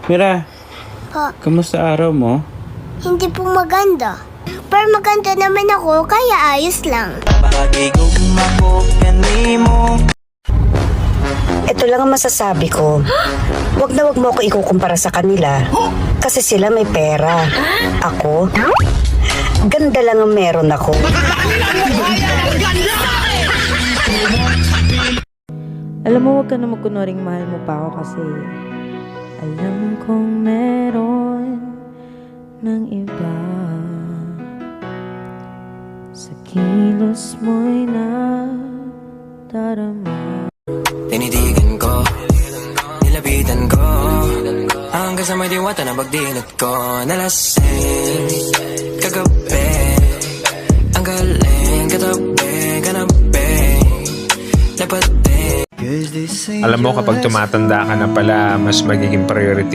Mira, Po, kamusta araw mo? hindi po maganda. Pero maganda naman ako, kaya ayos lang. Ito lang ang masasabi ko. Wag na wag mo ako ikukumpara sa kanila. Kasi sila may pera. Ako, ganda lang ang meron ako. Alam mo, wag ka na magkunoring mahal mo pa ako kasi alam kong meron ng iba. Sa kilos mo'y nadarama. Tinitigan ko, nilapitan ko, hanggang sa may diwata na pagdinat ko. Nalasing, kagabi, ang galing, katabi, kanabi, dapat din. Alam mo, kapag tumatanda ka na pala, mas magiging priority